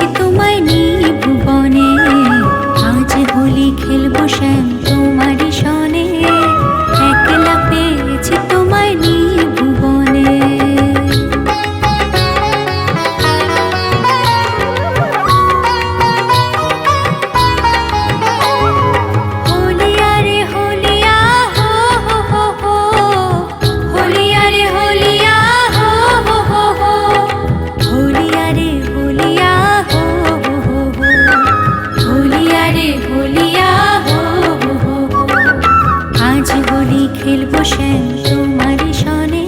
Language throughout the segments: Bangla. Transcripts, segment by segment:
পেয়েছি তোমায় নিয়ে ভুবনে, আজ হোলি খেলবো শ্যাম তোমারই সনে, একলা পেয়েছি তোমায় নিয়ে ভুবনে। হোলিয়া রে হোলিয়া হো হো হো হো, হোলিয়া রে হোলিয়া হো হো হো হো, হোলিয়া রে হোলিয়া হো হো হো হো, হোলিয়া রে হোলিয়া হো হো হো হো। আজ হোলি খেলবো শ্যাম তোমারই সনে,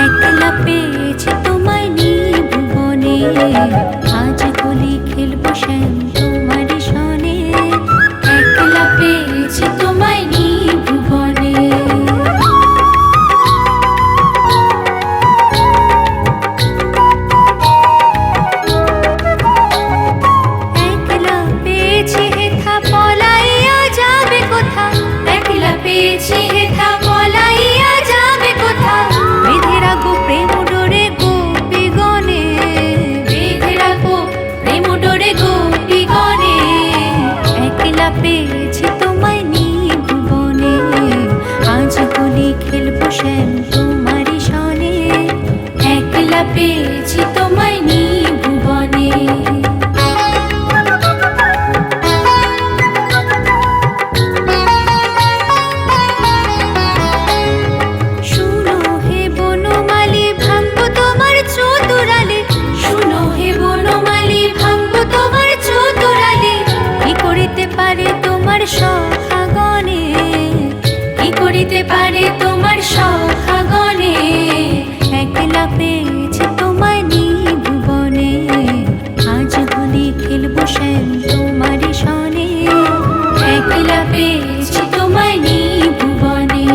একলা পেয়েছি তোমায় নিয়ে ভুবনে, আজ হোলি খেলবো শ্যাম তোমারই সনে, একলা পেয়েছি তোমায় নিয়ে ভুবনে। একলা পেয়েছি হেথা পলাইয়া যাবে কোথা, একলা পেয়েছি হেথা পলাইয়া যাবে কোথা, বেঁধে রাখো প্রেম ডোরে গোপী গণে, বেঁধে রাখো প্রেম ডোরে গোপী গণে, একলা পেয়েছি তোমায় নিয়ে ভুবনে, আজ হোলি খেলবো শ্যাম তোমারই সনে, একলা পেয়েছি তোমায় নিয়ে ভুবনে। শুনো হে বনমালী ভাঙবো তোমার চতুরালে, শুনো হে বনমালী ভাঙবো তোমার চতুরালে, কি করিতে পারে তোমার সখাগণে, কি করিতে পারে তোমার সখাগণে, একলা পেয়েছি তোমায় নিয়ে ভুবনে, আজ হোলি খেলবো শ্যাম তোমারই সনে, একলা পেয়েছি তোমায় নিয়ে ভুবনে।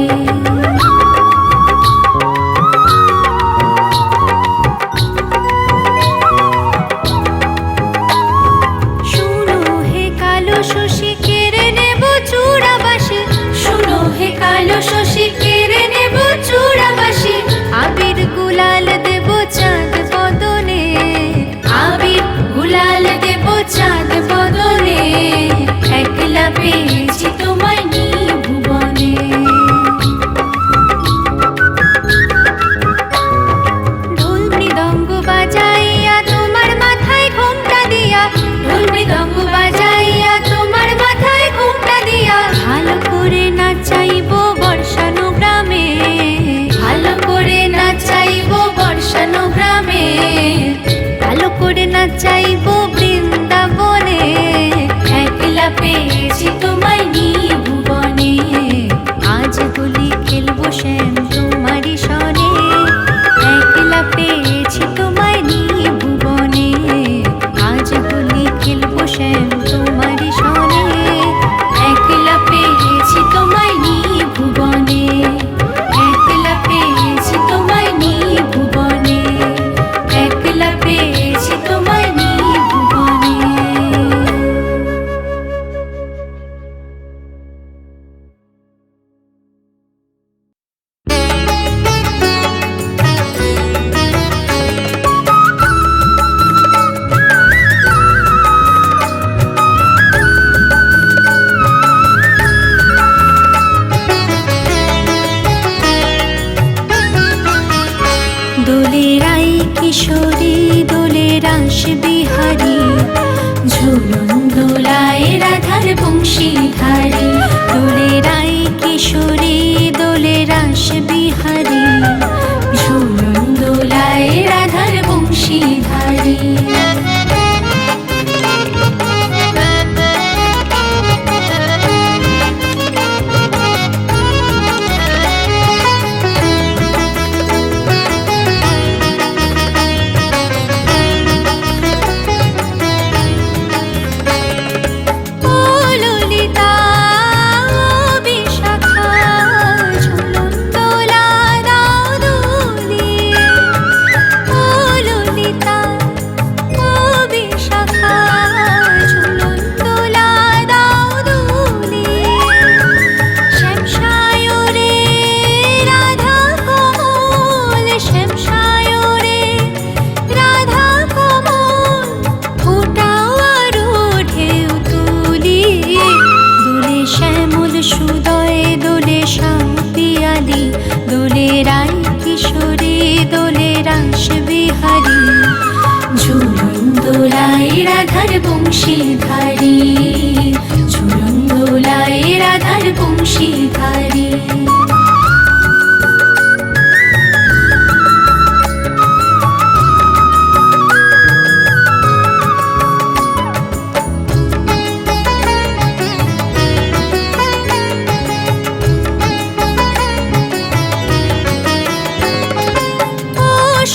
শুনো হে কালো শশী কেড়ে নেব চূড়াবাসী, শুনো হে কালো শশী কেড়ে নেব চূড়াবাসী, আবির গুলাল দেব চাঁদ বদনে, আবির গুলাল দেব চাঁদ বদনে, একলা পেয়েছি তোমায় নিয়ে ভুবনে। ঢোল মৃদঙ্গ বাজাইয়া তোমার মাথায় ঘোমটা দিয়া, ঢোল মৃদঙ্গ বাজাইয়া তোমার মাথায় ঘোমটা দিয়া, ভালো করে নাচাইবো বর্ষানো গ্রামে, ভালো করে নাচাইবো বর্ষানো গ্রামে, ভালো করে নাচাইবো বৃন্দাবনে, একলা পেয়েছি তোমায় নিয়ে ভুবনে, আজ হোলি খেলবো শ্যাম তোমারই সনে, একলা পেয়েছি তোমায় নিয়ে ভুবনে, আজ হোলি খেলবো শ্যাম তোমারই সনে, একলা পেয়েছি তোমায় নিয়ে ভুবনে, একলা পেয়েছি তোমায় নিয়ে ভুবনে, একলা পেয়েছি তোমায় নিয়ে ভুবনে। দোলের আই কিশোরী দোলের রাস বিহারী, ঝুলন দোলায় রাধার বংশীধারী, দোলের আই কিশোরী দোলের রাস বিহারী, ঝুলন দোলায় রাধার বংশীধারী। ও ললিতা রাধার বংশীধারী, ঝুলন দোলায় রাধার বংশীধারী।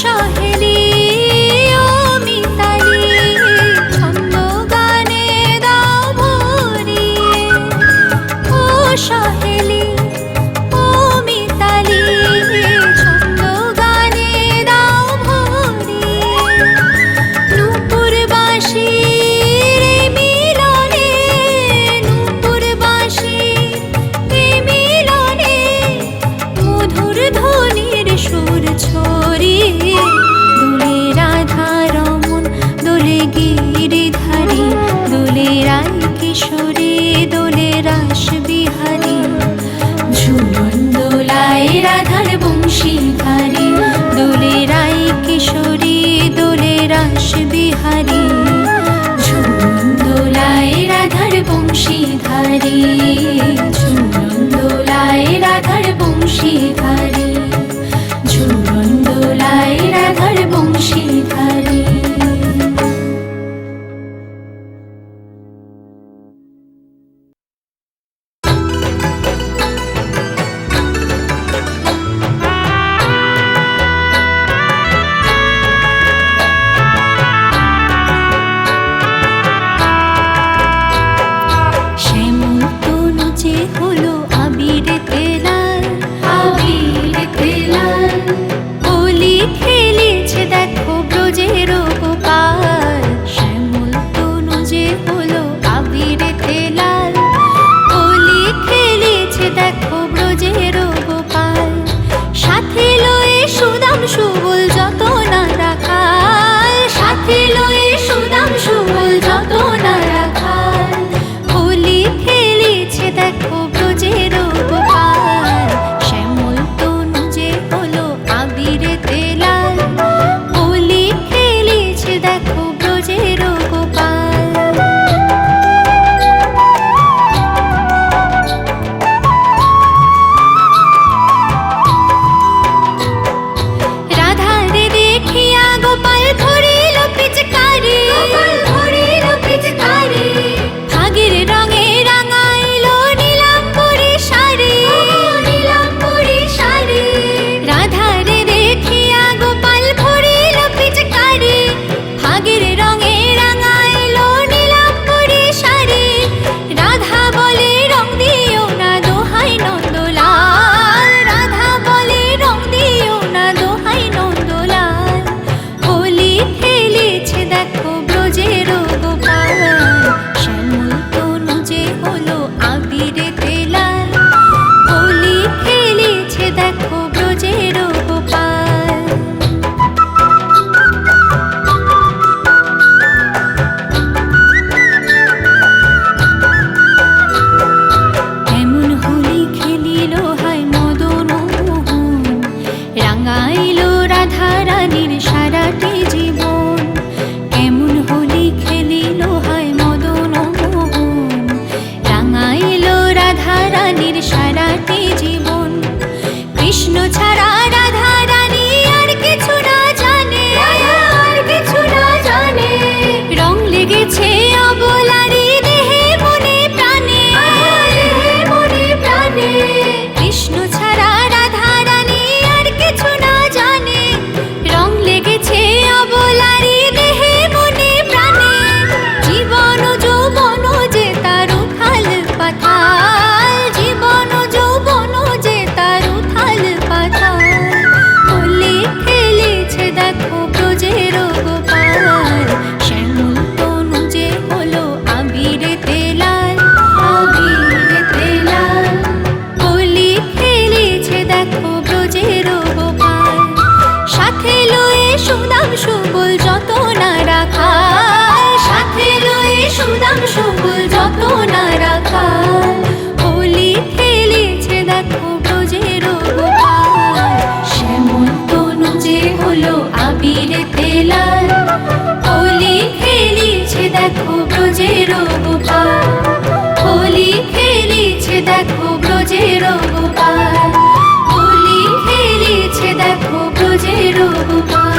সহেলি ও মিতালি, ছন্দ গানে দাও ভরিয়ে। ও সহেলি ও মিতালি, ছন্দ গানে দাও ভরিয়ে। নূপুর বাঁশির মিলনে, নূপুর বাঁশির মিলনে, মধুর ধ্বনির সুর ছড়িয়ে। দোলে রাধা রমন, দোলে গিরিধারী, দোলে রাই কিশোরী, দোলে রাস বিহারী। ঝুলন দোলায় রাধার বংশীধারী, দোলে রাই কিশোরী, দোলে রাস বিহারী। ঝুলন দোলায় রাধার বংশীধারী, ঝুলন দোলায় রাধার বংশীধারী, ঝুলন দোলায় রাধার বংশীধারী। ব্রজের গোপাল, হোলি খেলিছে দেখো ব্রজের গোপাল, হোলি খেলিছে দেখো ব্রজের গোপাল।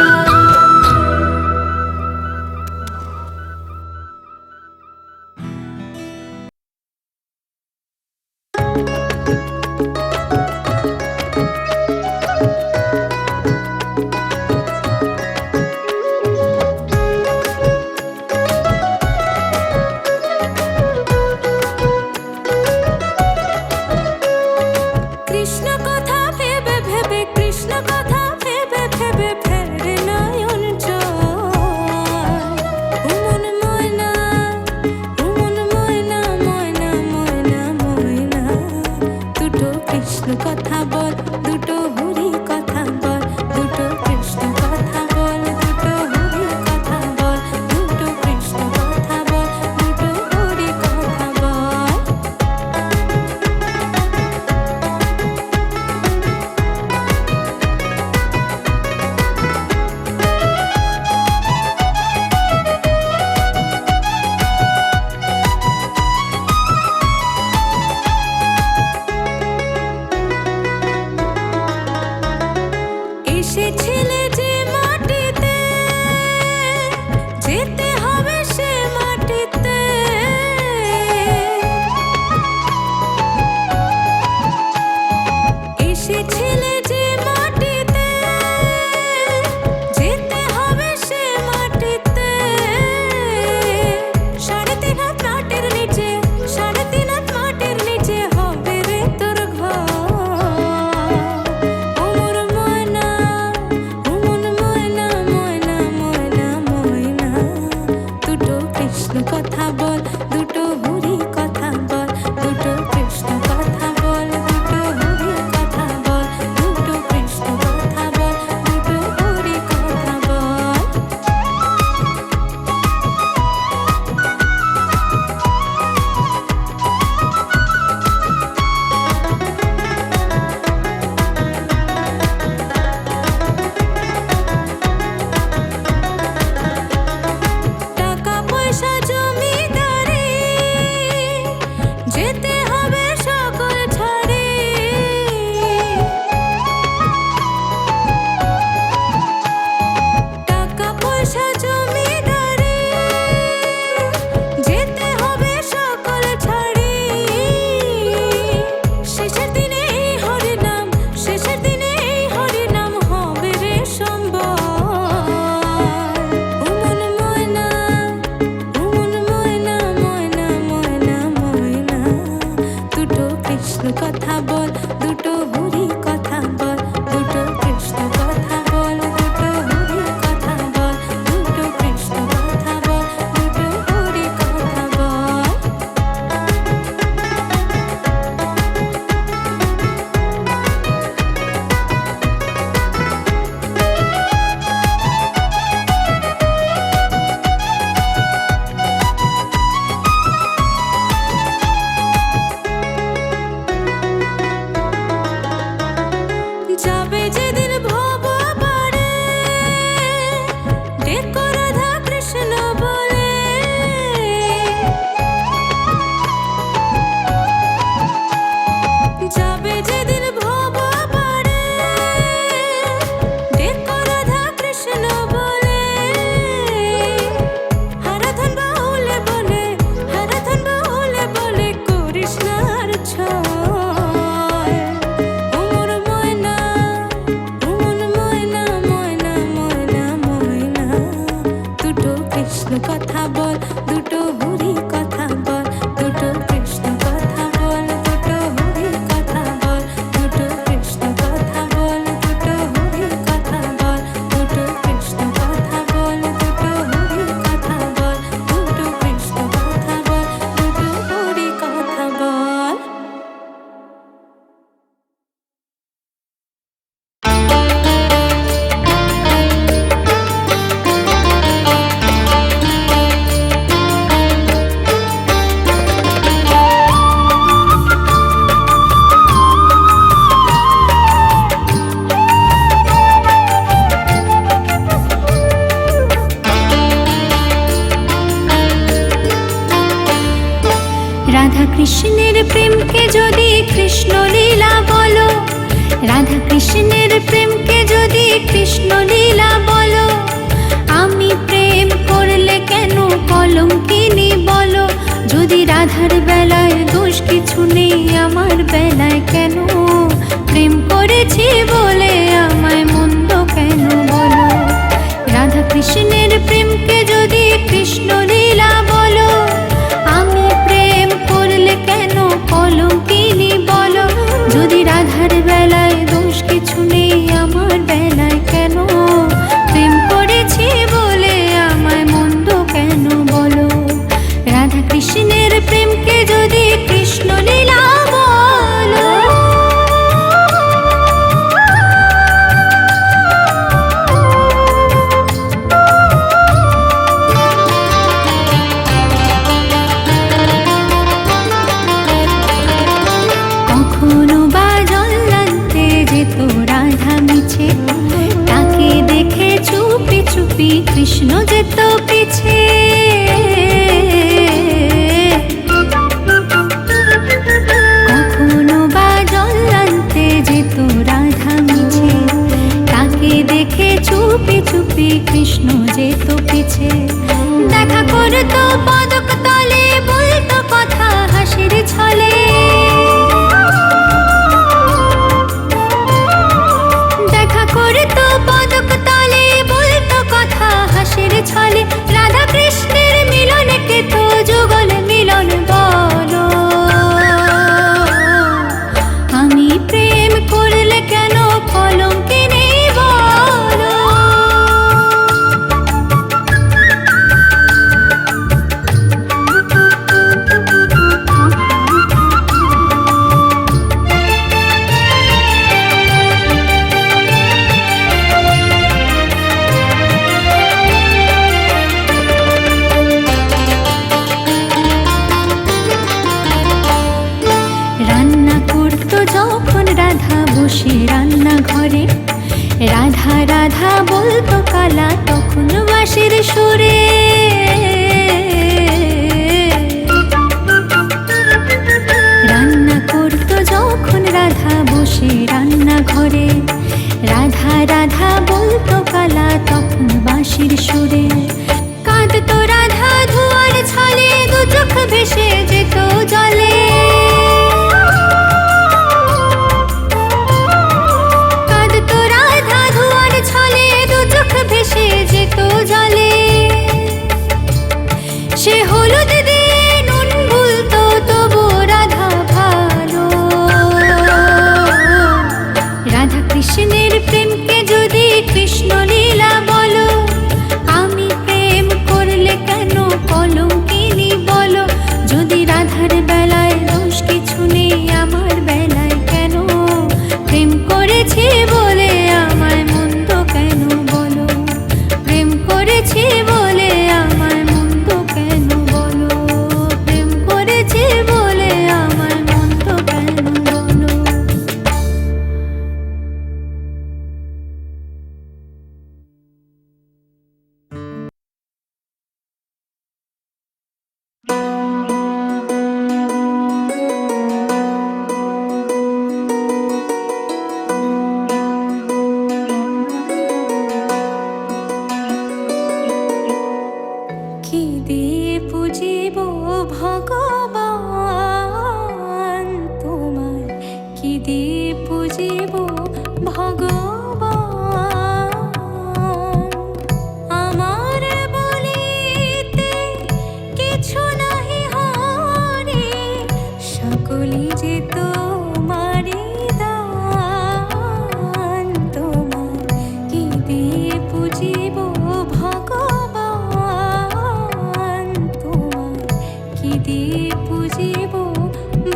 রাধা কৃষ্ণের প্রেমকে যদি কৃষ্ণ লীলা বলো, রাধা কৃষ্ণের প্রেমকে যদি কৃষ্ণ লীলা বলো, আমি প্রেম করলে কেন কলঙ্কিনী বলো? যদি রাধার বেলায় দোষ কিছু নেই, আমার বেলায় কেন? প্রেম করেছি বলে আমায় মন্দ কেন বলো? রাধা কৃষ্ণের প্রেমকে যদি কৃষ্ণ লীলা বলো, আমি প্রেম করলে কেন কলঙ্কিনী বলো? যদি রাধার বেলায় দোষ কিছু নেই, আমার বেলায় কেন? প্রেম করেছি বলে আমায় মন্দ কেন বলো? রাধা কৃষ্ণের প্রেমকে যদি কৃষ্ণ লীলা বলো। কখনো বা জল্লান্তে যেত রাধা মিছে, তাকে দেখে চুপি চুপি কৃষ্ণ যেত পিছে। কখনো বা জল্লান্তে যেত রাধা মিছে, তাকে দেখে চুপি চুপি কৃষ্ণ যেত পিছে। দেখা করতো পদক তলে, বলতো কথা হাসির ছলে। দেখা করতো পদক তলে, বলতো কথা হাসির ছলে। রাধা কৃষ্ণের মিলনকে তো যুগল মিলন বলো। আমি প্রেম করলে কেন কলঙ্কিনী বলো? রান্না করতো যখন রাধা বসে রান্না ঘরে, রাধা রাধা বলতো কালা তখন বাঁশির সুরে। রান্না করতো যখন রাধা বসে রান্না ঘরে, রাধা রাধা বলতো কালা তখন বাঁশির সুরে। কাঁদতো রাধা ধোয়ার ছলে, দু চোখ ভেসে যেত জলে। কাঁদতো রাধা ধোয়ার ছলে, দু চোখ ভেসে যেত জলে। সে হলুদ দিয়ে নুন ভুলতো, তবু রাধা ভালো। রাধা কৃষ্ণের প্রেমকে যদি কৃষ্ণ লীলা বলো, আমি প্রেম করলে কেন কলঙ্কিনী বলো? যদি রাধার বেলায় দোষ কিছু নেই, আমার বেলায় কেন? প্রেম করেছি বলে আমায় মন্দ কেন বলো? প্রেম করেছি বলে আমায় মন্দ কেন বলো? প্রেম করেছি বলে আমায় মন্দ কেন বলো? কি দিয়ে পুজিব ভগবান তোমার? কি দিয়ে পুজিব ভগবান? আমার বলিতে কিছু নাহি হরি, সকলি যে তোমারি দান। তোমার কি দিয়ে পুজিব ভগবান? তোমার কি দিয়ে পুজিব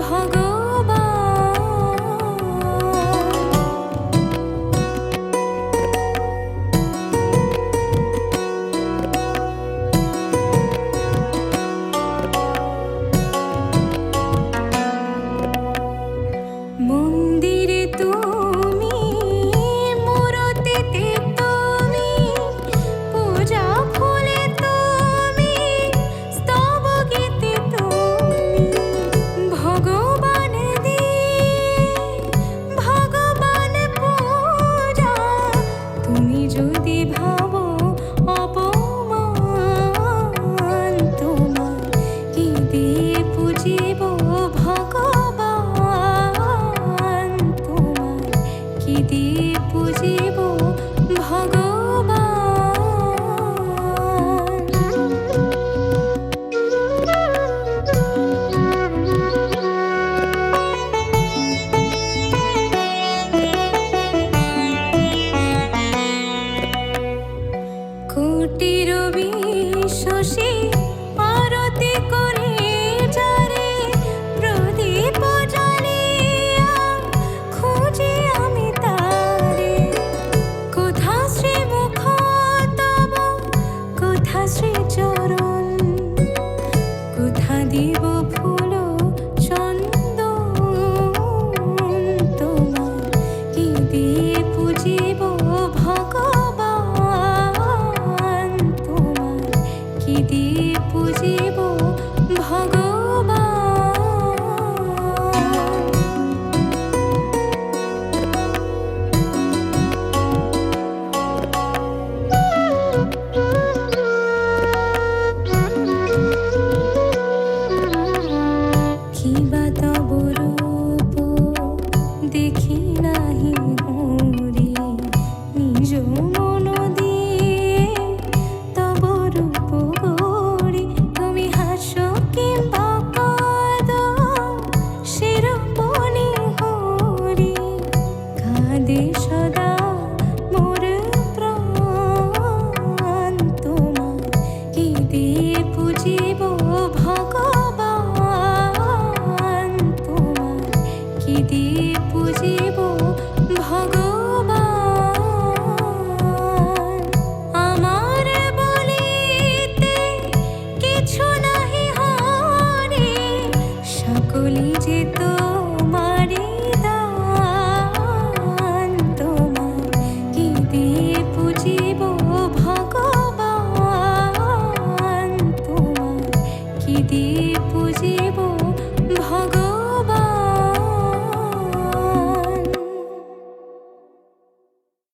ভগবান? পুজিব ভগবান, তোমার কি দিয়ে পুজিব ভগবান। আমার বলিতে কিছু নাহি হরে, সকলই যে তোমারি দান, তোমার কি দিয়ে পুজিব ভগবান, তোমার কি দিয়ে পুজিব